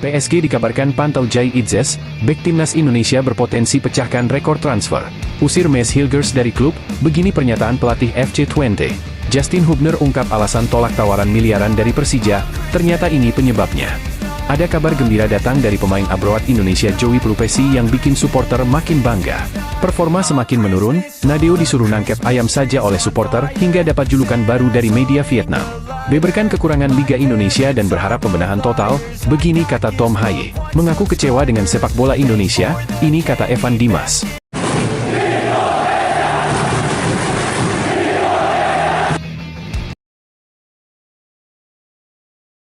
PSG dikabarkan pantau Jai Itzes, bek timnas Indonesia berpotensi pecahkan rekor transfer. Usir Mes Hilgers dari klub, begini pernyataan pelatih FC Twente. Justin Hubner ungkap alasan tolak tawaran miliaran dari Persija, ternyata ini penyebabnya. Ada kabar gembira datang dari pemain abroad Indonesia Joey Pelupesi yang bikin supporter makin bangga. Performa semakin menurun, Nadeo disuruh nangkep ayam saja oleh supporter hingga dapat julukan baru dari media Vietnam. Beberkan kekurangan Liga Indonesia dan berharap pembenahan total, begini kata Tom Haye. Mengaku kecewa dengan sepak bola Indonesia, ini kata Evan Dimas.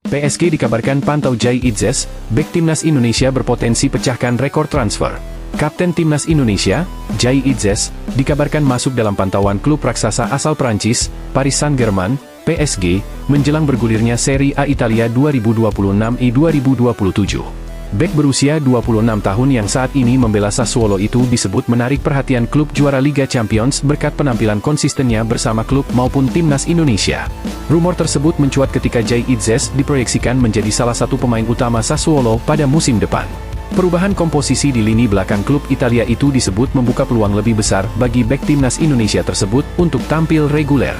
PSG dikabarkan pantau Jai Itzes, bek timnas Indonesia berpotensi pecahkan rekor transfer. Kapten timnas Indonesia, Jai Itzes, dikabarkan masuk dalam pantauan klub raksasa asal Prancis, Paris Saint-Germain, PSG, menjelang bergulirnya Serie A Italia 2026-2027. Bek berusia 26 tahun yang saat ini membela Sassuolo itu disebut menarik perhatian klub juara Liga Champions berkat penampilan konsistennya bersama klub maupun timnas Indonesia. Rumor tersebut mencuat ketika Jai Itzes diproyeksikan menjadi salah satu pemain utama Sassuolo pada musim depan. Perubahan komposisi di lini belakang klub Italia itu disebut membuka peluang lebih besar bagi bek timnas Indonesia tersebut untuk tampil reguler.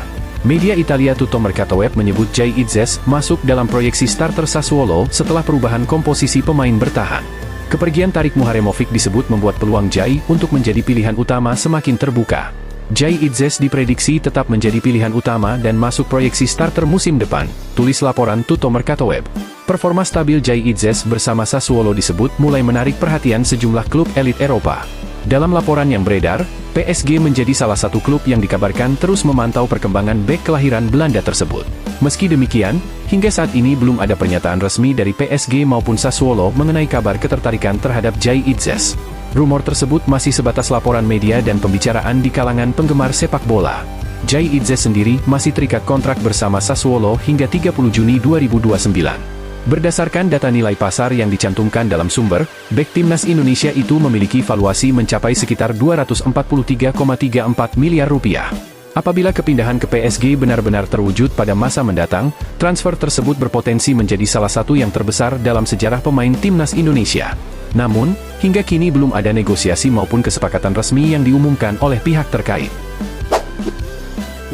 Media Italia Tutto Mercato Web menyebut Jai Itzes masuk dalam proyeksi starter Sassuolo setelah perubahan komposisi pemain bertahan. Kepergian Tarik Muharemovic disebut membuat peluang Jai untuk menjadi pilihan utama semakin terbuka. Jai Itzes diprediksi tetap menjadi pilihan utama dan masuk proyeksi starter musim depan, tulis laporan Tutto Mercato Web. Performa stabil Jai Itzes bersama Sassuolo disebut mulai menarik perhatian sejumlah klub elit Eropa. Dalam laporan yang beredar, PSG menjadi salah satu klub yang dikabarkan terus memantau perkembangan bek kelahiran Belanda tersebut. Meski demikian, hingga saat ini belum ada pernyataan resmi dari PSG maupun Sassuolo mengenai kabar ketertarikan terhadap Jai Itzes. Rumor tersebut masih sebatas laporan media dan pembicaraan di kalangan penggemar sepak bola. Jai Itzes sendiri masih terikat kontrak bersama Sassuolo hingga 30 Juni 2029. Berdasarkan data nilai pasar yang dicantumkan dalam sumber, bek timnas Indonesia itu memiliki valuasi mencapai sekitar 243,34 miliar rupiah. Apabila kepindahan ke PSG benar-benar terwujud pada masa mendatang, transfer tersebut berpotensi menjadi salah satu yang terbesar dalam sejarah pemain timnas Indonesia. Namun, hingga kini belum ada negosiasi maupun kesepakatan resmi yang diumumkan oleh pihak terkait.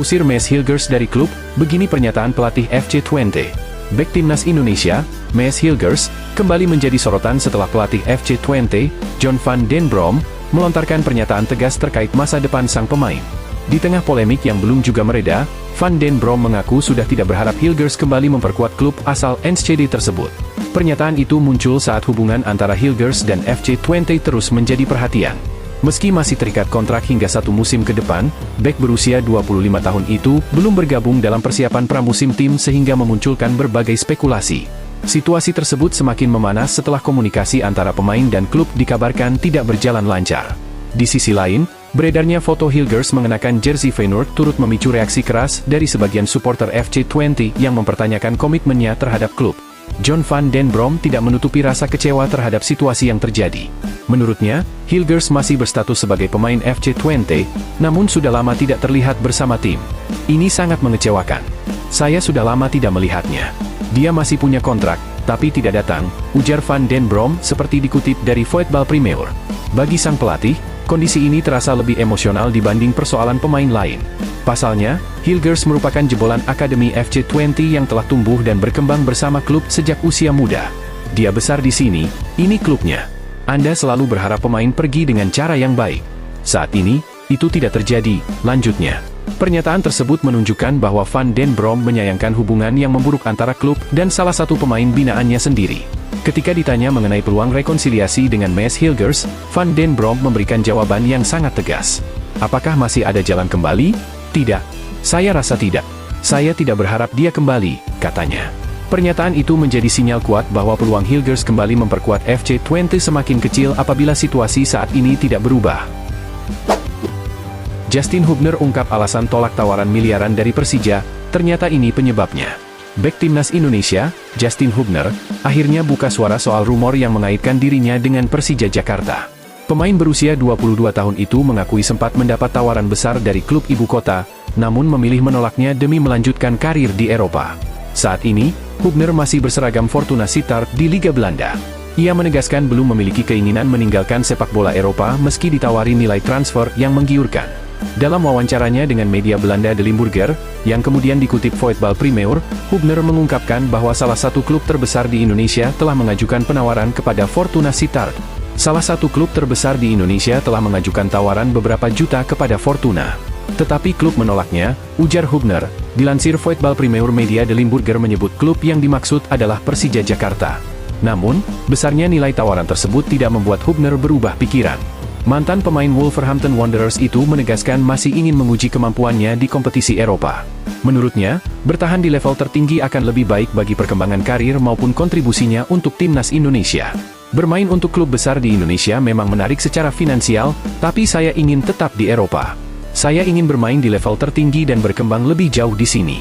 Usir Mes Hilgers dari klub, begini pernyataan pelatih FC Twente. Bek timnas Indonesia, Mes Hilgers, kembali menjadi sorotan setelah pelatih FC Twente, John van den Brom, melontarkan pernyataan tegas terkait masa depan sang pemain. Di tengah polemik yang belum juga mereda, Van den Brom mengaku sudah tidak berharap Hilgers kembali memperkuat klub asal Enschede tersebut. Pernyataan itu muncul saat hubungan antara Hilgers dan FC Twente terus menjadi perhatian. Meski masih terikat kontrak hingga satu musim ke depan, bek berusia 25 tahun itu belum bergabung dalam persiapan pramusim tim sehingga memunculkan berbagai spekulasi. Situasi tersebut semakin memanas setelah komunikasi antara pemain dan klub dikabarkan tidak berjalan lancar. Di sisi lain, beredarnya foto Hilgers mengenakan jersey Feyenoord turut memicu reaksi keras dari sebagian supporter FC Twente yang mempertanyakan komitmennya terhadap klub. John van den Brom tidak menutupi rasa kecewa terhadap situasi yang terjadi. Menurutnya, Hilgers masih berstatus sebagai pemain FC Twente, namun sudah lama tidak terlihat bersama tim. Ini sangat mengecewakan. Saya sudah lama tidak melihatnya. Dia masih punya kontrak, tapi tidak datang, ujar van den Brom seperti dikutip dari Voetbal Premier. Bagi sang pelatih, kondisi ini terasa lebih emosional dibanding persoalan pemain lain. Pasalnya, Hilgers merupakan jebolan Akademi FC Twente yang telah tumbuh dan berkembang bersama klub sejak usia muda. Dia besar di sini, ini klubnya. Anda selalu berharap pemain pergi dengan cara yang baik. Saat ini, itu tidak terjadi, lanjutnya. Pernyataan tersebut menunjukkan bahwa Van den Brom menyayangkan hubungan yang memburuk antara klub dan salah satu pemain binaannya sendiri. Ketika ditanya mengenai peluang rekonsiliasi dengan Mes Hilgers, Van den Brom memberikan jawaban yang sangat tegas. Apakah masih ada jalan kembali? Tidak. Saya rasa tidak. Saya tidak berharap dia kembali, katanya. Pernyataan itu menjadi sinyal kuat bahwa peluang Hilgers kembali memperkuat FC Twente semakin kecil apabila situasi saat ini tidak berubah. Justin Hubner ungkap alasan tolak tawaran miliaran dari Persija, ternyata ini penyebabnya. Bek timnas Indonesia, Justin Hubner, akhirnya buka suara soal rumor yang mengaitkan dirinya dengan Persija Jakarta. Pemain berusia 22 tahun itu mengakui sempat mendapat tawaran besar dari klub ibu kota, namun memilih menolaknya demi melanjutkan karir di Eropa. Saat ini, Hubner masih berseragam Fortuna Sittard di Liga Belanda. Ia menegaskan belum memiliki keinginan meninggalkan sepak bola Eropa meski ditawari nilai transfer yang menggiurkan. Dalam wawancaranya dengan media Belanda De Limburger, yang kemudian dikutip Voetbal Primeur, Hubner mengungkapkan bahwa salah satu klub terbesar di Indonesia telah mengajukan penawaran kepada Fortuna Sittard. Salah satu klub terbesar di Indonesia telah mengajukan tawaran beberapa juta kepada Fortuna. Tetapi klub menolaknya, ujar Hubner. Dilansir Voetbal Primeur, media De Limburger menyebut klub yang dimaksud adalah Persija Jakarta. Namun, besarnya nilai tawaran tersebut tidak membuat Hubner berubah pikiran. Mantan pemain Wolverhampton Wanderers itu menegaskan masih ingin menguji kemampuannya di kompetisi Eropa. Menurutnya, bertahan di level tertinggi akan lebih baik bagi perkembangan karir maupun kontribusinya untuk timnas Indonesia. Bermain untuk klub besar di Indonesia memang menarik secara finansial, tapi saya ingin tetap di Eropa. Saya ingin bermain di level tertinggi dan berkembang lebih jauh di sini.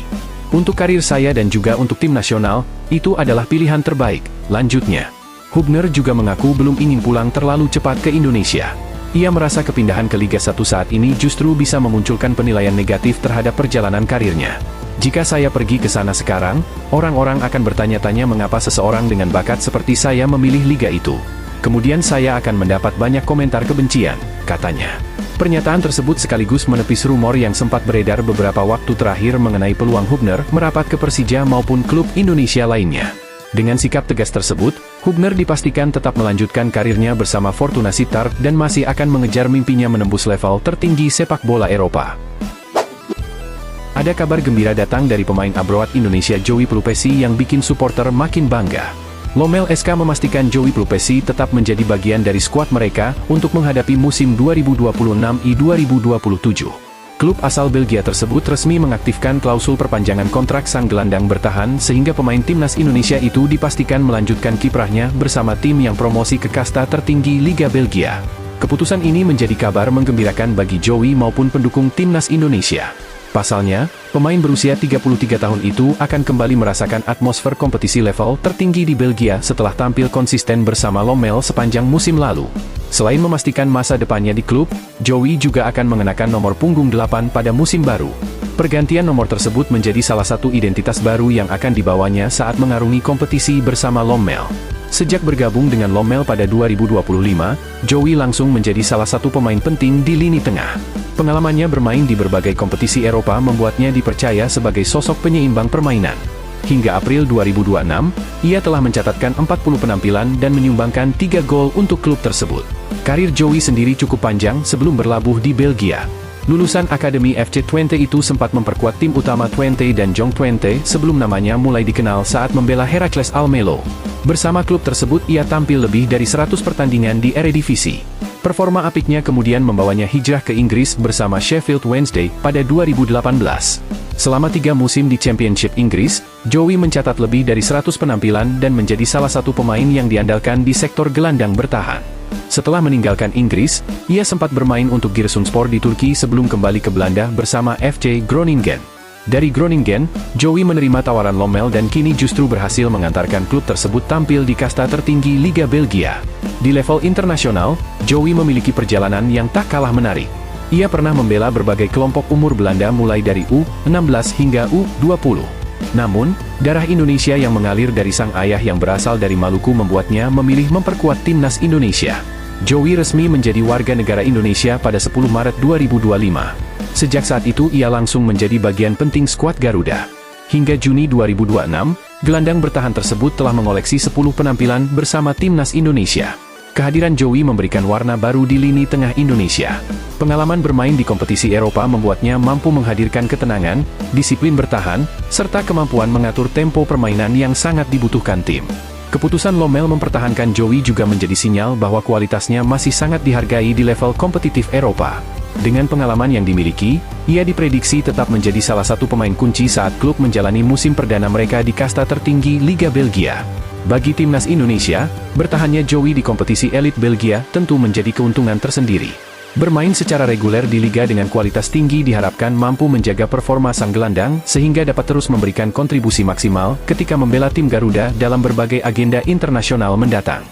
Untuk karir saya dan juga untuk tim nasional, itu adalah pilihan terbaik, lanjutnya. Hubner juga mengaku belum ingin pulang terlalu cepat ke Indonesia. Ia merasa kepindahan ke Liga 1 saat ini justru bisa memunculkan penilaian negatif terhadap perjalanan karirnya. Jika saya pergi ke sana sekarang, orang-orang akan bertanya-tanya mengapa seseorang dengan bakat seperti saya memilih liga itu. Kemudian saya akan mendapat banyak komentar kebencian, katanya. Pernyataan tersebut sekaligus menepis rumor yang sempat beredar beberapa waktu terakhir mengenai peluang Hubner merapat ke Persija maupun klub Indonesia lainnya. Dengan sikap tegas tersebut, Hubner dipastikan tetap melanjutkan karirnya bersama Fortuna Sittard dan masih akan mengejar mimpinya menembus level tertinggi sepak bola Eropa. Ada kabar gembira datang dari pemain abroad Indonesia Joey Pelupesi yang bikin supporter makin bangga. Lommel SK memastikan Joey Pelupesi tetap menjadi bagian dari skuad mereka untuk menghadapi musim 2026-2027. Klub asal Belgia tersebut resmi mengaktifkan klausul perpanjangan kontrak sang gelandang bertahan sehingga pemain timnas Indonesia itu dipastikan melanjutkan kiprahnya bersama tim yang promosi ke kasta tertinggi Liga Belgia. Keputusan ini menjadi kabar menggembirakan bagi Joey maupun pendukung timnas Indonesia. Pasalnya, pemain berusia 33 tahun itu akan kembali merasakan atmosfer kompetisi level tertinggi di Belgia setelah tampil konsisten bersama Lommel sepanjang musim lalu. Selain memastikan masa depannya di klub, Joey juga akan mengenakan nomor punggung 8 pada musim baru. Pergantian nomor tersebut menjadi salah satu identitas baru yang akan dibawanya saat mengarungi kompetisi bersama Lommel. Sejak bergabung dengan Lommel pada 2025, Joey langsung menjadi salah satu pemain penting di lini tengah. Pengalamannya bermain di berbagai kompetisi Eropa membuatnya dipercaya sebagai sosok penyeimbang permainan. Hingga April 2026, ia telah mencatatkan 40 penampilan dan menyumbangkan 3 gol untuk klub tersebut. Karir Joey sendiri cukup panjang sebelum berlabuh di Belgia. Lulusan Akademi FC Twente itu sempat memperkuat tim utama Twente dan Jong Twente sebelum namanya mulai dikenal saat membela Heracles Almelo. Bersama klub tersebut ia tampil lebih dari 100 pertandingan di Eredivisie. Performa apiknya kemudian membawanya hijrah ke Inggris bersama Sheffield Wednesday pada 2018. Selama 3 musim di Championship Inggris, Joey mencatat lebih dari 100 penampilan dan menjadi salah satu pemain yang diandalkan di sektor gelandang bertahan. Setelah meninggalkan Inggris, ia sempat bermain untuk Giresunspor di Turki sebelum kembali ke Belanda bersama FC Groningen. Dari Groningen, Joey menerima tawaran Lommel dan kini justru berhasil mengantarkan klub tersebut tampil di kasta tertinggi Liga Belgia. Di level internasional, Joey memiliki perjalanan yang tak kalah menarik. Ia pernah membela berbagai kelompok umur Belanda mulai dari U16 hingga U20. Namun, darah Indonesia yang mengalir dari sang ayah yang berasal dari Maluku membuatnya memilih memperkuat timnas Indonesia. Joey resmi menjadi warga negara Indonesia pada 10 Maret 2025. Sejak saat itu ia langsung menjadi bagian penting skuad Garuda. Hingga Juni 2026, gelandang bertahan tersebut telah mengoleksi 10 penampilan bersama timnas Indonesia. Kehadiran Joey memberikan warna baru di lini tengah Indonesia. Pengalaman bermain di kompetisi Eropa membuatnya mampu menghadirkan ketenangan, disiplin bertahan, serta kemampuan mengatur tempo permainan yang sangat dibutuhkan tim. Keputusan Lommel mempertahankan Joey juga menjadi sinyal bahwa kualitasnya masih sangat dihargai di level kompetitif Eropa. Dengan pengalaman yang dimiliki, ia diprediksi tetap menjadi salah satu pemain kunci saat klub menjalani musim perdana mereka di kasta tertinggi Liga Belgia. Bagi timnas Indonesia, bertahannya Joey di kompetisi elit Belgia tentu menjadi keuntungan tersendiri. Bermain secara reguler di liga dengan kualitas tinggi diharapkan mampu menjaga performa sang gelandang sehingga dapat terus memberikan kontribusi maksimal ketika membela tim Garuda dalam berbagai agenda internasional mendatang.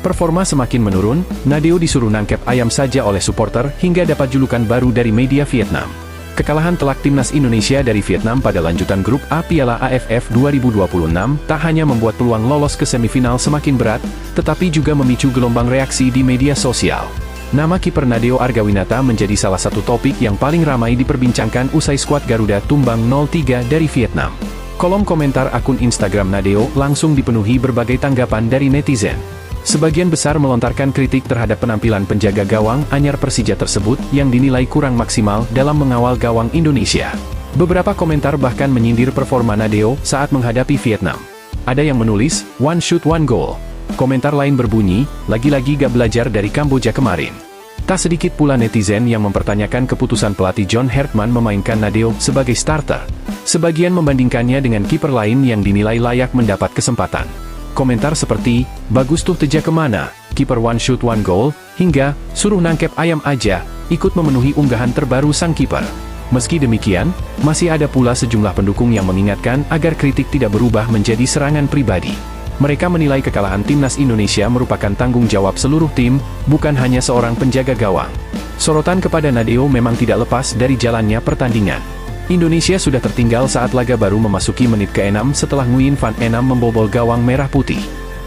Performa semakin menurun, Nadeo disuruh nangkep ayam saja oleh supporter hingga dapat julukan baru dari media Vietnam. Kekalahan telak timnas Indonesia dari Vietnam pada lanjutan grup A Piala AFF 2026 tak hanya membuat peluang lolos ke semifinal semakin berat, tetapi juga memicu gelombang reaksi di media sosial. Nama kiper Nadeo Argawinata menjadi salah satu topik yang paling ramai diperbincangkan usai skuad Garuda tumbang 0-3 dari Vietnam. Kolom komentar akun Instagram Nadeo langsung dipenuhi berbagai tanggapan dari netizen. Sebagian besar melontarkan kritik terhadap penampilan penjaga gawang anyar Persija tersebut yang dinilai kurang maksimal dalam mengawal gawang Indonesia. Beberapa komentar bahkan menyindir performa Nadeo saat menghadapi Vietnam. Ada yang menulis, "One shoot, one goal." Komentar lain berbunyi, "Lagi-lagi gak belajar dari Kamboja kemarin." Tak sedikit pula netizen yang mempertanyakan keputusan pelatih John Herdman memainkan Nadeo sebagai starter. Sebagian membandingkannya dengan kiper lain yang dinilai layak mendapat kesempatan. Komentar seperti, "Bagus tuh Teja kemana, kiper one shoot one goal," hingga, "Suruh nangkep ayam aja," ikut memenuhi unggahan terbaru sang kiper. Meski demikian, masih ada pula sejumlah pendukung yang mengingatkan agar kritik tidak berubah menjadi serangan pribadi. Mereka menilai kekalahan timnas Indonesia merupakan tanggung jawab seluruh tim, bukan hanya seorang penjaga gawang. Sorotan kepada Nadeo memang tidak lepas dari jalannya pertandingan. Indonesia sudah tertinggal saat laga baru memasuki menit ke-6 setelah Nguyen Van Enam membobol gawang merah putih.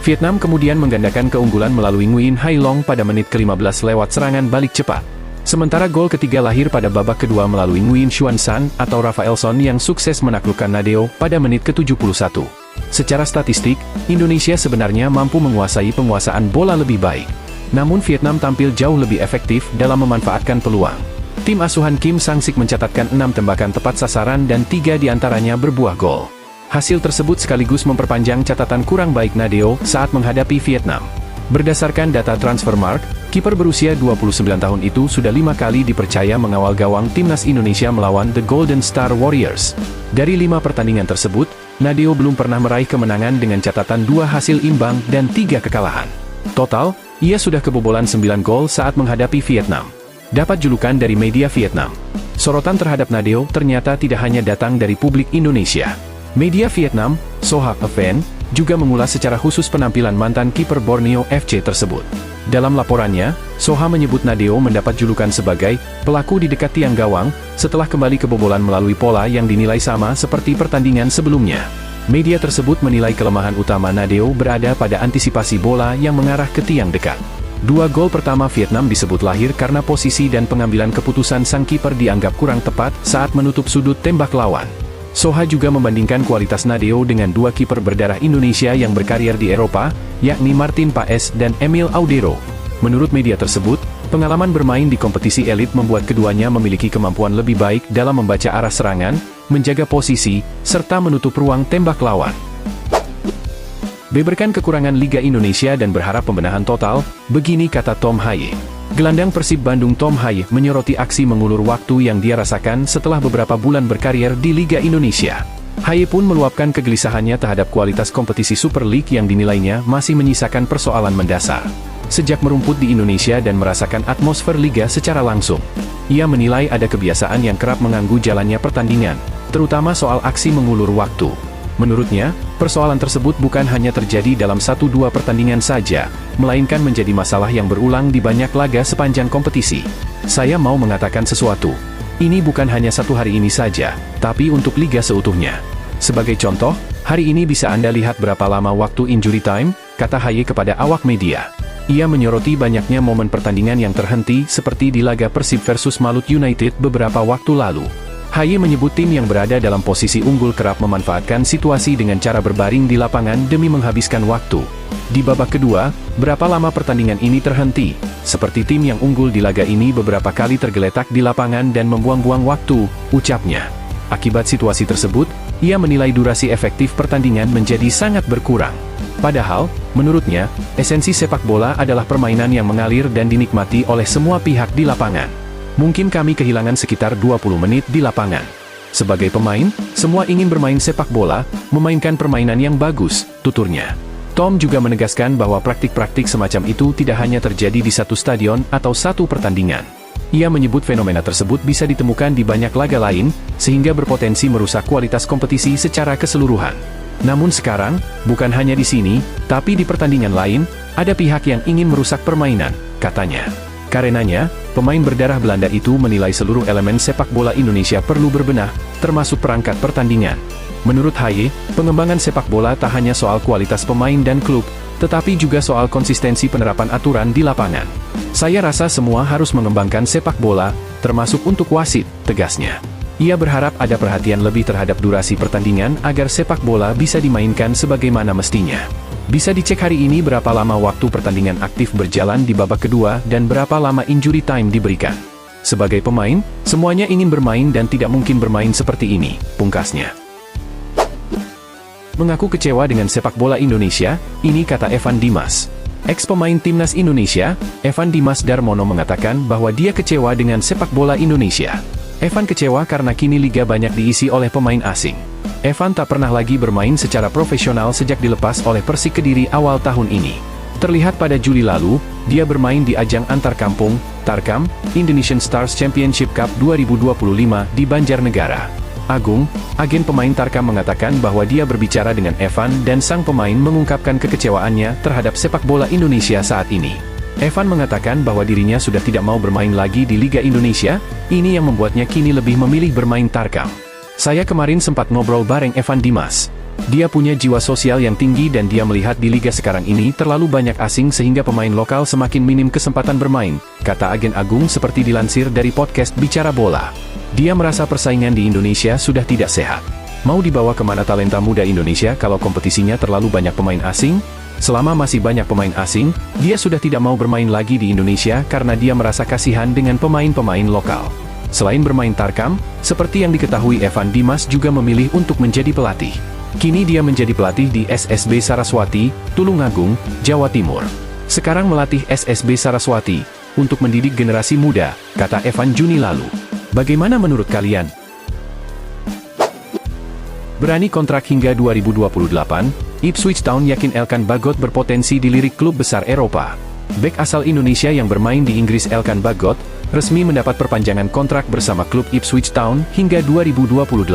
Vietnam kemudian menggandakan keunggulan melalui Nguyen Hai Long pada menit ke-15 lewat serangan balik cepat. Sementara gol ketiga lahir pada babak kedua melalui Nguyen Xuan San atau Rafaelson yang sukses menaklukkan Nadeo pada menit ke-71. Secara statistik, Indonesia sebenarnya mampu menguasai penguasaan bola lebih baik. Namun Vietnam tampil jauh lebih efektif dalam memanfaatkan peluang. Tim asuhan Kim Sang-sik mencatatkan 6 tembakan tepat sasaran dan 3 diantaranya berbuah gol. Hasil tersebut sekaligus memperpanjang catatan kurang baik Nadeo saat menghadapi Vietnam. Berdasarkan data Transfermarkt, kiper berusia 29 tahun itu sudah 5 kali dipercaya mengawal gawang timnas Indonesia melawan The Golden Star Warriors. Dari 5 pertandingan tersebut, Nadeo belum pernah meraih kemenangan dengan catatan 2 hasil imbang dan 3 kekalahan. Total, ia sudah kebobolan 9 gol saat menghadapi Vietnam. Dapat julukan dari media Vietnam. Sorotan terhadap Nadeo ternyata tidak hanya datang dari publik Indonesia. Media Vietnam, Soha Event, juga mengulas secara khusus penampilan mantan kiper Borneo FC tersebut. Dalam laporannya, Soha menyebut Nadeo mendapat julukan sebagai pelaku di dekat tiang gawang setelah kembali kebobolan melalui pola yang dinilai sama seperti pertandingan sebelumnya. Media tersebut menilai kelemahan utama Nadeo berada pada antisipasi bola yang mengarah ke tiang dekat. 2 gol pertama Vietnam disebut lahir karena posisi dan pengambilan keputusan sang kiper dianggap kurang tepat saat menutup sudut tembak lawan. Soha juga membandingkan kualitas Nadeo dengan 2 kiper berdarah Indonesia yang berkarier di Eropa, yakni Martin Paes dan Emil Audero. Menurut media tersebut, pengalaman bermain di kompetisi elit membuat keduanya memiliki kemampuan lebih baik dalam membaca arah serangan, menjaga posisi, serta menutup ruang tembak lawan. Beberkan kekurangan Liga Indonesia dan berharap pembenahan total, begini kata Tom Haye. Gelandang Persib Bandung Tom Haye menyoroti aksi mengulur waktu yang dia rasakan setelah beberapa bulan berkarier di Liga Indonesia. Haye pun meluapkan kegelisahannya terhadap kualitas kompetisi Super League yang dinilainya masih menyisakan persoalan mendasar. Sejak merumput di Indonesia dan merasakan atmosfer Liga secara langsung, ia menilai ada kebiasaan yang kerap mengganggu jalannya pertandingan, terutama soal aksi mengulur waktu. Menurutnya, persoalan tersebut bukan hanya terjadi dalam 1-2 pertandingan saja, melainkan menjadi masalah yang berulang di banyak laga sepanjang kompetisi. "Saya mau mengatakan sesuatu. Ini bukan hanya 1 hari ini saja, tapi untuk Liga seutuhnya. Sebagai contoh, hari ini bisa Anda lihat berapa lama waktu injury time," kata Haye kepada awak media. Ia menyoroti banyaknya momen pertandingan yang terhenti seperti di laga Persib versus Malut United beberapa waktu lalu. Haye menyebut tim yang berada dalam posisi unggul kerap memanfaatkan situasi dengan cara berbaring di lapangan demi menghabiskan waktu. Di babak kedua, berapa lama pertandingan ini terhenti? Seperti tim yang unggul di laga ini beberapa kali tergeletak di lapangan dan membuang-buang waktu, ucapnya. Akibat situasi tersebut, ia menilai durasi efektif pertandingan menjadi sangat berkurang. Padahal, menurutnya, esensi sepak bola adalah permainan yang mengalir dan dinikmati oleh semua pihak di lapangan. "Mungkin kami kehilangan sekitar 20 menit di lapangan. Sebagai pemain, semua ingin bermain sepak bola, memainkan permainan yang bagus," tuturnya. Tom juga menegaskan bahwa praktik-praktik semacam itu tidak hanya terjadi di satu stadion atau satu pertandingan. Ia menyebut fenomena tersebut bisa ditemukan di banyak laga lain, sehingga berpotensi merusak kualitas kompetisi secara keseluruhan. Namun sekarang, bukan hanya di sini, tapi di pertandingan lain, ada pihak yang ingin merusak permainan, katanya. Karenanya, Pemain berdarah Belanda itu menilai seluruh elemen sepak bola Indonesia perlu berbenah, termasuk perangkat pertandingan. Menurut Haye, pengembangan sepak bola tak hanya soal kualitas pemain dan klub, tetapi juga soal konsistensi penerapan aturan di lapangan. Saya rasa semua harus mengembangkan sepak bola, termasuk untuk wasit, tegasnya. Ia berharap ada perhatian lebih terhadap durasi pertandingan agar sepak bola bisa dimainkan sebagaimana mestinya. Bisa dicek hari ini berapa lama waktu pertandingan aktif berjalan di babak kedua dan berapa lama injury time diberikan. Sebagai pemain, semuanya ingin bermain dan tidak mungkin bermain seperti ini, pungkasnya. Mengaku kecewa dengan sepak bola Indonesia, ini kata Evan Dimas. Ex-pemain Timnas Indonesia, Evan Dimas Darmono mengatakan bahwa dia kecewa dengan sepak bola Indonesia. Evan kecewa karena kini liga banyak diisi oleh pemain asing. Evan tak pernah lagi bermain secara profesional sejak dilepas oleh Persik Kediri awal tahun ini. Terlihat pada Juli lalu, dia bermain di ajang antar kampung, Tarkam, Indonesian Stars Championship Cup 2025 di Banjarnegara. Agung, agen pemain Tarkam mengatakan bahwa dia berbicara dengan Evan dan sang pemain mengungkapkan kekecewaannya terhadap sepak bola Indonesia saat ini. Evan mengatakan bahwa dirinya sudah tidak mau bermain lagi di Liga Indonesia, ini yang membuatnya kini lebih memilih bermain Tarkam. Saya kemarin sempat ngobrol bareng Evan Dimas. Dia punya jiwa sosial yang tinggi dan dia melihat di liga sekarang ini terlalu banyak asing sehingga pemain lokal semakin minim kesempatan bermain, kata agen Agung seperti dilansir dari podcast Bicara Bola. Dia merasa persaingan di Indonesia sudah tidak sehat. Mau dibawa kemana talenta muda Indonesia kalau kompetisinya terlalu banyak pemain asing? Selama masih banyak pemain asing, dia sudah tidak mau bermain lagi di Indonesia karena dia merasa kasihan dengan pemain-pemain lokal. Selain bermain Tarkam, seperti yang diketahui Evan Dimas juga memilih untuk menjadi pelatih. Kini dia menjadi pelatih di SSB Saraswati, Tulungagung, Jawa Timur. Sekarang melatih SSB Saraswati, untuk mendidik generasi muda, kata Evan Juni lalu. Bagaimana menurut kalian? Berani kontrak hingga 2028, Ipswich Town yakin Elkan Bagot berpotensi dilirik klub besar Eropa. Bek asal Indonesia yang bermain di Inggris Elkan Bagot, resmi mendapat perpanjangan kontrak bersama klub Ipswich Town hingga 2028.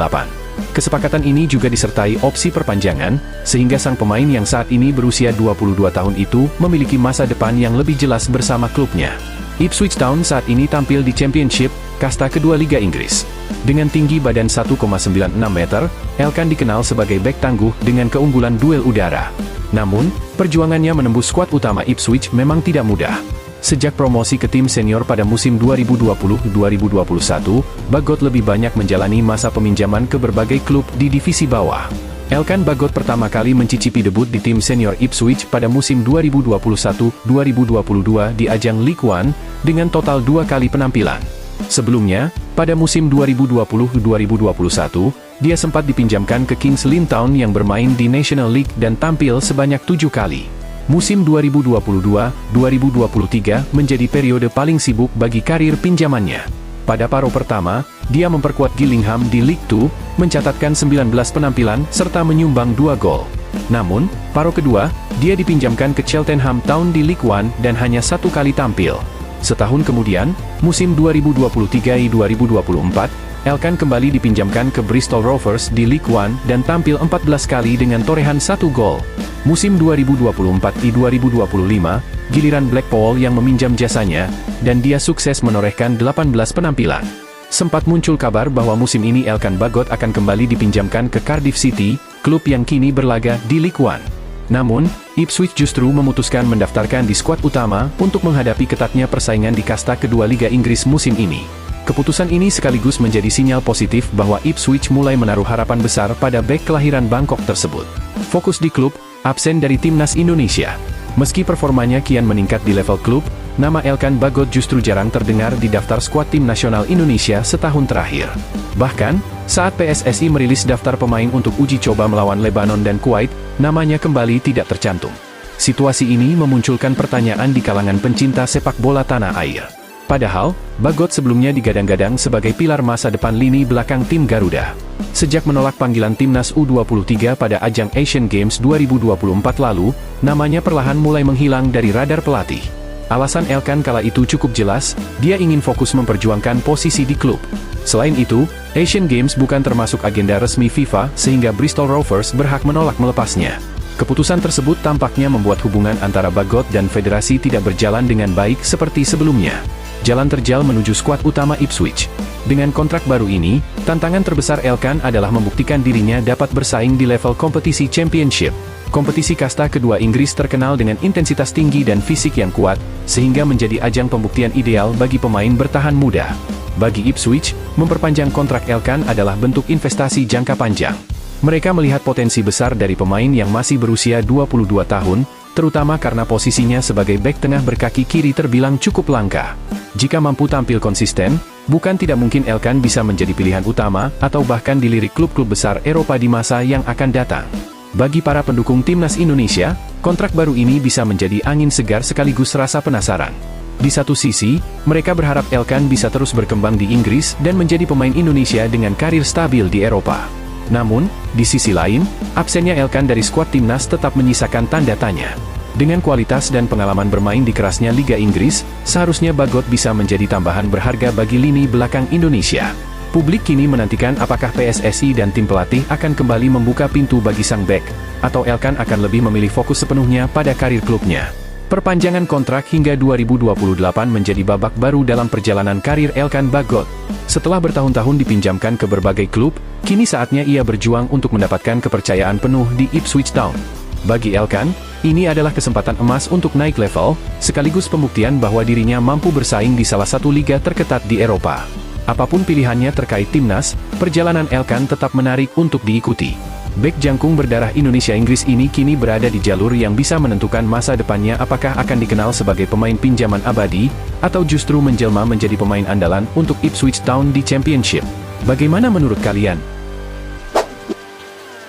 Kesepakatan ini juga disertai opsi perpanjangan, sehingga sang pemain yang saat ini berusia 22 tahun itu memiliki masa depan yang lebih jelas bersama klubnya. Ipswich Town saat ini tampil di Championship, kasta kedua Liga Inggris. Dengan tinggi badan 1,96 meter, Elkan dikenal sebagai bek tangguh dengan keunggulan duel udara. Namun, perjuangannya menembus skuad utama Ipswich memang tidak mudah. Sejak promosi ke tim senior pada musim 2020-2021, Bagot lebih banyak menjalani masa peminjaman ke berbagai klub di divisi bawah. Elkan Bagot pertama kali mencicipi debut di tim senior Ipswich pada musim 2021-2022 di ajang League One, dengan total 2 kali penampilan. Sebelumnya, pada musim 2020-2021, dia sempat dipinjamkan ke Kings Lynn Town yang bermain di National League dan tampil sebanyak 7 kali. Musim 2022-2023 menjadi periode paling sibuk bagi karir pinjamannya. Pada paruh pertama, dia memperkuat Gillingham di League 2, mencatatkan 19 penampilan serta menyumbang 2 gol. Namun, paruh kedua, dia dipinjamkan ke Cheltenham Town di League One dan hanya 1 kali tampil. Setahun kemudian, musim 2023-2024, Elkan kembali dipinjamkan ke Bristol Rovers di League One dan tampil 14 kali dengan torehan 1 gol. Musim 2024-2025, giliran Blackpool yang meminjam jasanya, dan dia sukses menorehkan 18 penampilan. Sempat muncul kabar bahwa musim ini Elkan Bagot akan kembali dipinjamkan ke Cardiff City, klub yang kini berlaga di League One. Namun, Ipswich justru memutuskan mendaftarkan di skuad utama untuk menghadapi ketatnya persaingan di kasta kedua Liga Inggris musim ini. Keputusan ini sekaligus menjadi sinyal positif bahwa Ipswich mulai menaruh harapan besar pada bek kelahiran Bangkok tersebut. Fokus di klub, absen dari timnas Indonesia. Meski performanya kian meningkat di level klub, nama Elkan Bagot justru jarang terdengar di daftar skuad tim nasional Indonesia setahun terakhir. Bahkan, saat PSSI merilis daftar pemain untuk uji coba melawan Lebanon dan Kuwait, namanya kembali tidak tercantum. Situasi ini memunculkan pertanyaan di kalangan pencinta sepak bola tanah air. Padahal, Bagot sebelumnya digadang-gadang sebagai pilar masa depan lini belakang tim Garuda. Sejak menolak panggilan timnas U23 pada ajang Asian Games 2024 lalu, namanya perlahan mulai menghilang dari radar pelatih. Alasan Elkan kala itu cukup jelas, dia ingin fokus memperjuangkan posisi di klub. Selain itu, Asian Games bukan termasuk agenda resmi FIFA sehingga Bristol Rovers berhak menolak melepasnya. Keputusan tersebut tampaknya membuat hubungan antara Bagot dan federasi tidak berjalan dengan baik seperti sebelumnya. jalan terjal menuju skuad utama Ipswich. Dengan kontrak baru ini, tantangan terbesar Elkan adalah membuktikan dirinya dapat bersaing di level kompetisi Championship. Kompetisi kasta kedua Inggris terkenal dengan intensitas tinggi dan fisik yang kuat, sehingga menjadi ajang pembuktian ideal bagi pemain bertahan muda. Bagi Ipswich, memperpanjang kontrak Elkan adalah bentuk investasi jangka panjang. Mereka melihat potensi besar dari pemain yang masih berusia 22 tahun, terutama karena posisinya sebagai bek tengah berkaki kiri terbilang cukup langka. Jika mampu tampil konsisten, bukan tidak mungkin Elkan bisa menjadi pilihan utama, atau bahkan dilirik klub-klub besar Eropa di masa yang akan datang. Bagi para pendukung timnas Indonesia, kontrak baru ini bisa menjadi angin segar sekaligus rasa penasaran. Di satu sisi, mereka berharap Elkan bisa terus berkembang di Inggris dan menjadi pemain Indonesia dengan karir stabil di Eropa. Namun, di sisi lain, absennya Elkan dari skuad timnas tetap menyisakan tanda tanya. Dengan kualitas dan pengalaman bermain di kerasnya Liga Inggris, seharusnya Bagot bisa menjadi tambahan berharga bagi lini belakang Indonesia. Publik kini menantikan apakah PSSI dan tim pelatih akan kembali membuka pintu bagi sang bek, atau Elkan akan lebih memilih fokus sepenuhnya pada karir klubnya. Perpanjangan kontrak hingga 2028 menjadi babak baru dalam perjalanan karir Elkan Bagot. Setelah bertahun-tahun dipinjamkan ke berbagai klub, kini saatnya ia berjuang untuk mendapatkan kepercayaan penuh di Ipswich Town. Bagi Elkan, ini adalah kesempatan emas untuk naik level, sekaligus pembuktian bahwa dirinya mampu bersaing di salah satu liga terketat di Eropa. Apapun pilihannya terkait timnas, perjalanan Elkan tetap menarik untuk diikuti. Bek jangkung berdarah Indonesia-Inggris ini kini berada di jalur yang bisa menentukan masa depannya, apakah akan dikenal sebagai pemain pinjaman abadi, atau justru menjelma menjadi pemain andalan untuk Ipswich Town di Championship. Bagaimana menurut kalian?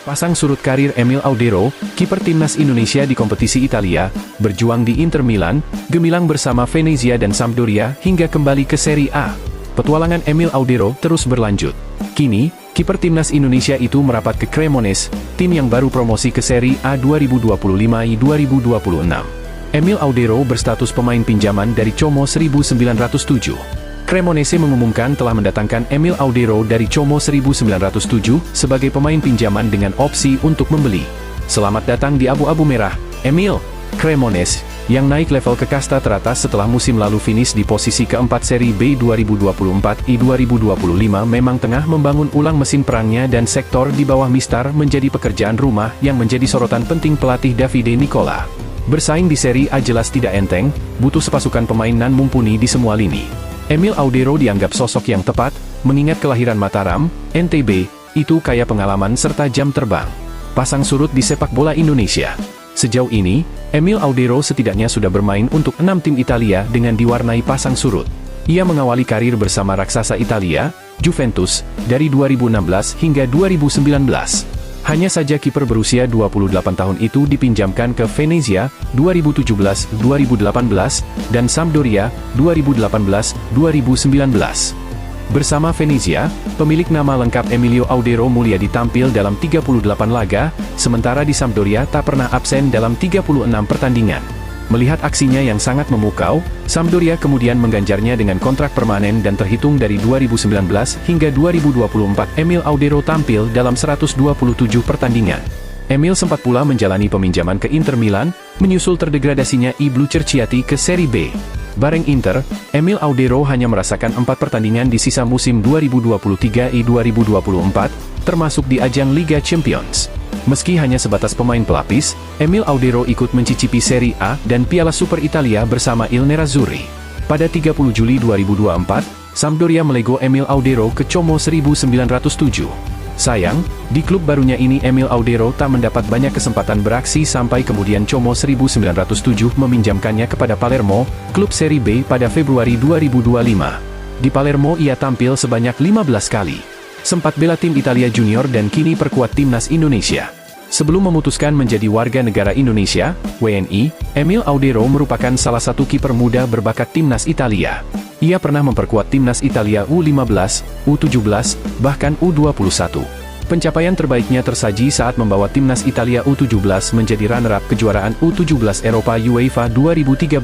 Pasang surut karir Emil Audero, kiper timnas Indonesia di kompetisi Italia, berjuang di Inter Milan, gemilang bersama Venezia dan Sampdoria hingga kembali ke Serie A. Petualangan Emil Audero terus berlanjut. Kini, kiper timnas Indonesia itu merapat ke Cremonese, tim yang baru promosi ke Serie A 2025-2026. Emil Audero berstatus pemain pinjaman dari Como 1907. Cremonese mengumumkan telah mendatangkan Emil Audero dari Como 1907 sebagai pemain pinjaman dengan opsi untuk membeli. Selamat datang di abu-abu merah, Emil. Cremonese, yang naik level ke kasta teratas setelah musim lalu finish di posisi keempat Serie B 2024-2025 memang tengah membangun ulang mesin perangnya, dan sektor di bawah Mistar menjadi pekerjaan rumah yang menjadi sorotan penting pelatih Davide Nicola. Bersaing di Serie A jelas tidak enteng, butuh sepasukan pemain nan mumpuni di semua lini. Emil Audero dianggap sosok yang tepat, mengingat kelahiran Mataram, NTB, itu kaya pengalaman serta jam terbang. Pasang surut di sepak bola Indonesia. Sejauh ini, Emil Audero setidaknya sudah bermain untuk 6 tim Italia dengan diwarnai pasang surut. Ia mengawali karir bersama raksasa Italia, Juventus, dari 2016 hingga 2019. Hanya saja kiper berusia 28 tahun itu dipinjamkan ke Venezia 2017-2018 dan Sampdoria 2018-2019. Bersama Venezia, pemilik nama lengkap Emilio Audero Mulyadi tampil dalam 38 laga, sementara di Sampdoria tak pernah absen dalam 36 pertandingan. Melihat aksinya yang sangat memukau, Sampdoria kemudian mengganjarnya dengan kontrak permanen, dan terhitung dari 2019 hingga 2024 Emil Audero tampil dalam 127 pertandingan. Emil sempat pula menjalani peminjaman ke Inter Milan, menyusul terdegradasinya I Blue Cerciati ke Serie B. Bareng Inter, Emil Audero hanya merasakan 4 pertandingan di sisa musim 2023-2024, termasuk di ajang Liga Champions. Meski hanya sebatas pemain pelapis, Emil Audero ikut mencicipi Serie A dan Piala Super Italia bersama Il Nerazzurri. Pada 30 Juli 2024, Sampdoria melego Emil Audero ke Como 1907. Sayang, di klub barunya ini Emil Audero tak mendapat banyak kesempatan beraksi sampai kemudian Como 1907 meminjamkannya kepada Palermo, klub Serie B pada Februari 2025. Di Palermo ia tampil sebanyak 15 kali. Sempat bela tim Italia Junior dan kini perkuat timnas Indonesia. Sebelum memutuskan menjadi warga negara Indonesia, WNI, Emil Audero merupakan salah satu kiper muda berbakat timnas Italia. Ia pernah memperkuat timnas Italia U15, U17, bahkan U21. Pencapaian terbaiknya tersaji saat membawa timnas Italia U17 menjadi runner-up kejuaraan U17 Eropa UEFA 2013.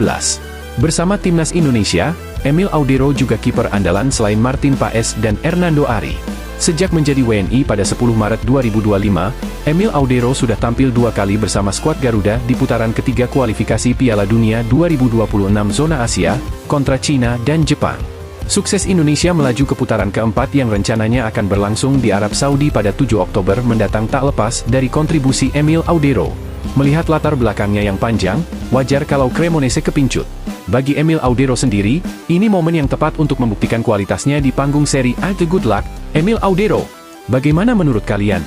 Bersama timnas Indonesia, Emil Audero juga kiper andalan selain Martin Paes dan Hernando Ari. Sejak menjadi WNI pada 10 Maret 2025, Emil Audero sudah tampil 2 kali bersama skuad Garuda di putaran ketiga kualifikasi Piala Dunia 2026 zona Asia, kontra Cina dan Jepang. Sukses Indonesia melaju ke putaran keempat yang rencananya akan berlangsung di Arab Saudi pada 7 Oktober mendatang tak lepas dari kontribusi Emil Audero. Melihat latar belakangnya yang panjang, wajar kalau Cremonese kepincut. Bagi Emil Audero sendiri, ini momen yang tepat untuk membuktikan kualitasnya di panggung Serie A. Good luck, Emil Audero. Bagaimana menurut kalian?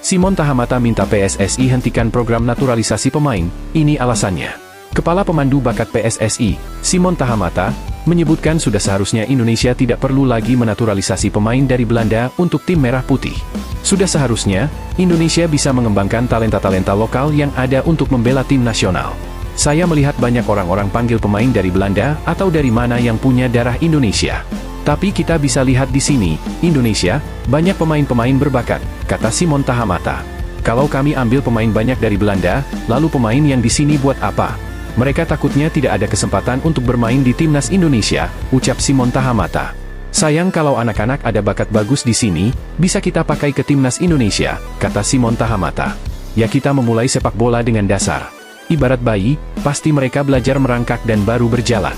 Simon Tahamata minta PSSI hentikan program naturalisasi pemain, ini alasannya. Kepala Pemandu Bakat PSSI, Simon Tahamata, menyebutkan sudah seharusnya Indonesia tidak perlu lagi menaturalisasi pemain dari Belanda untuk tim Merah Putih. Sudah seharusnya, Indonesia bisa mengembangkan talenta-talenta lokal yang ada untuk membela tim nasional. Saya melihat banyak orang-orang panggil pemain dari Belanda atau dari mana yang punya darah Indonesia. Tapi kita bisa lihat di sini, Indonesia, banyak pemain-pemain berbakat, kata Simon Tahamata. Kalau kami ambil pemain banyak dari Belanda, lalu pemain yang di sini buat apa? Mereka takutnya tidak ada kesempatan untuk bermain di timnas Indonesia, ucap Simon Tahamata. Sayang kalau anak-anak ada bakat bagus di sini, bisa kita pakai ke timnas Indonesia, kata Simon Tahamata. Ya kita memulai sepak bola dengan dasar. Ibarat bayi, pasti mereka belajar merangkak dan baru berjalan.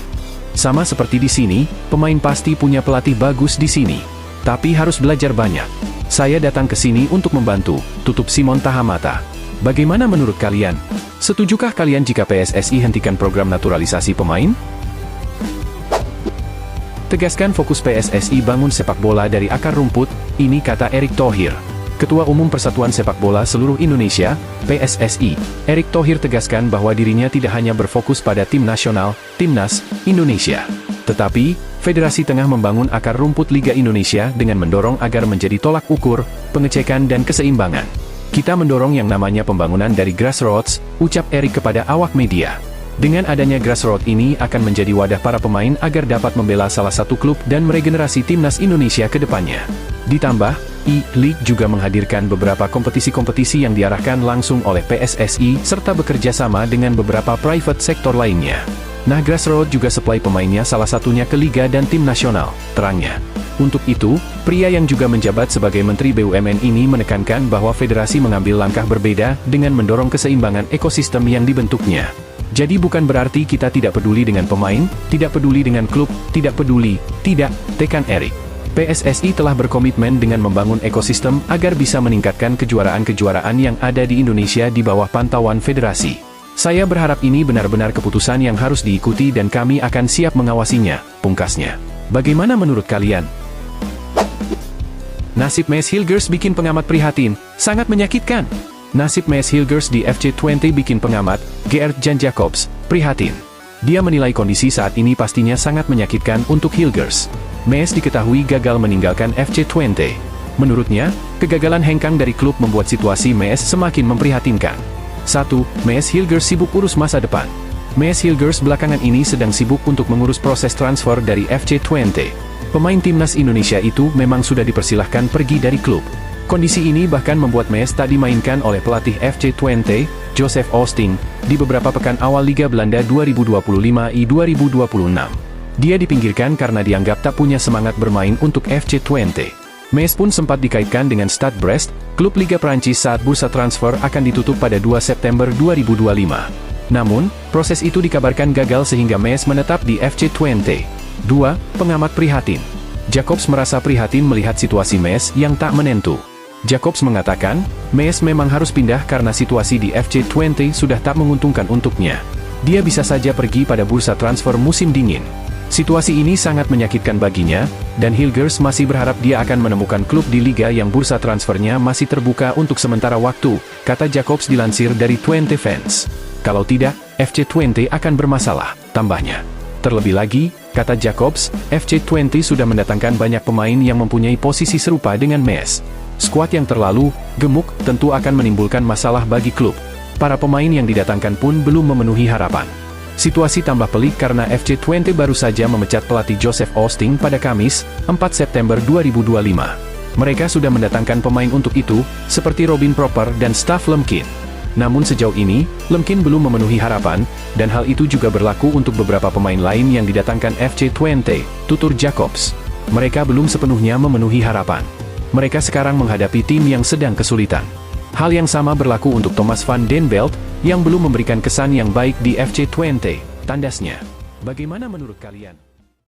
Sama seperti di sini, pemain pasti punya pelatih bagus di sini. Tapi harus belajar banyak. Saya datang ke sini untuk membantu, tutup Simon Tahamata. Bagaimana menurut kalian? Setujukah kalian jika PSSI hentikan program naturalisasi pemain? Tegaskan fokus PSSI bangun sepak bola dari akar rumput, ini kata Erick Thohir. Ketua Umum Persatuan Sepak Bola Seluruh Indonesia, PSSI, Erick Thohir tegaskan bahwa dirinya tidak hanya berfokus pada tim nasional, Timnas, Indonesia. Tetapi, Federasi tengah membangun akar rumput Liga Indonesia dengan mendorong agar menjadi tolak ukur, pengecekan dan keseimbangan. Kita mendorong yang namanya pembangunan dari grassroots, ucap Erick kepada awak media. Dengan adanya grassroots ini akan menjadi wadah para pemain agar dapat membela salah satu klub dan meregenerasi Timnas Indonesia ke depannya. Ditambah, E-League juga menghadirkan beberapa kompetisi-kompetisi yang diarahkan langsung oleh PSSI serta bekerja sama dengan beberapa private sektor lainnya. Nah, grassroots juga supply pemainnya salah satunya ke Liga dan tim nasional, terangnya. Untuk itu, pria yang juga menjabat sebagai Menteri BUMN ini menekankan bahwa federasi mengambil langkah berbeda dengan mendorong keseimbangan ekosistem yang dibentuknya. Jadi bukan berarti kita tidak peduli dengan pemain, tidak peduli dengan klub, tidak peduli, tidak, tekan Erick. PSSI telah berkomitmen dengan membangun ekosistem agar bisa meningkatkan kejuaraan-kejuaraan yang ada di Indonesia di bawah pantauan federasi. Saya berharap ini benar-benar keputusan yang harus diikuti dan kami akan siap mengawasinya, pungkasnya. Bagaimana menurut kalian? Nasib Maes Hilgers bikin pengamat prihatin, sangat menyakitkan. Nasib Maes Hilgers di FC20 bikin pengamat, Geert Jan Jacobs, prihatin. Dia menilai kondisi saat ini pastinya sangat menyakitkan untuk Hilgers. Maes diketahui gagal meninggalkan FC20. Menurutnya, kegagalan hengkang dari klub membuat situasi Maes semakin memprihatinkan. 1. Maes Hilgers sibuk urus masa depan. Maes Hilgers belakangan ini sedang sibuk untuk mengurus proses transfer dari FC20. Pemain timnas Indonesia itu memang sudah dipersilahkan pergi dari klub. Kondisi ini bahkan membuat Maes tak dimainkan oleh pelatih FC20, Joseph Austing, di beberapa pekan awal Liga Belanda 2025-2026. Dia dipinggirkan karena dianggap tak punya semangat bermain untuk FC20. Maes pun sempat dikaitkan dengan Stade Brest, klub Liga Prancis saat bursa transfer akan ditutup pada 2 September 2025. Namun, proses itu dikabarkan gagal sehingga Maes menetap di FC20. 2. Pengamat prihatin. Jacobs merasa prihatin melihat situasi Maes yang tak menentu. Jacobs mengatakan, Maes memang harus pindah karena situasi di FC20 sudah tak menguntungkan untuknya. Dia bisa saja pergi pada bursa transfer musim dingin. Situasi ini sangat menyakitkan baginya, dan Hilgers masih berharap dia akan menemukan klub di liga yang bursa transfernya masih terbuka untuk sementara waktu, kata Jacobs dilansir dari 20 Fans. Kalau tidak, FC20 akan bermasalah, tambahnya. Terlebih lagi, kata Jacobs, FC20 sudah mendatangkan banyak pemain yang mempunyai posisi serupa dengan Maes. Skuad yang terlalu gemuk tentu akan menimbulkan masalah bagi klub. Para pemain yang didatangkan pun belum memenuhi harapan. Situasi tambah pelik karena FC20 baru saja memecat pelatih Joseph Austing pada Kamis, 4 September 2025. Mereka sudah mendatangkan pemain untuk itu, seperti Robin Proper dan Staff Lemkin. Namun sejauh ini, Lemkin belum memenuhi harapan, dan hal itu juga berlaku untuk beberapa pemain lain yang didatangkan FC20, tutur Jacobs. Mereka belum sepenuhnya memenuhi harapan. Mereka sekarang menghadapi tim yang sedang kesulitan. Hal yang sama berlaku untuk Thomas van den Belt, yang belum memberikan kesan yang baik di FC Twente, tandasnya. Bagaimana menurut kalian?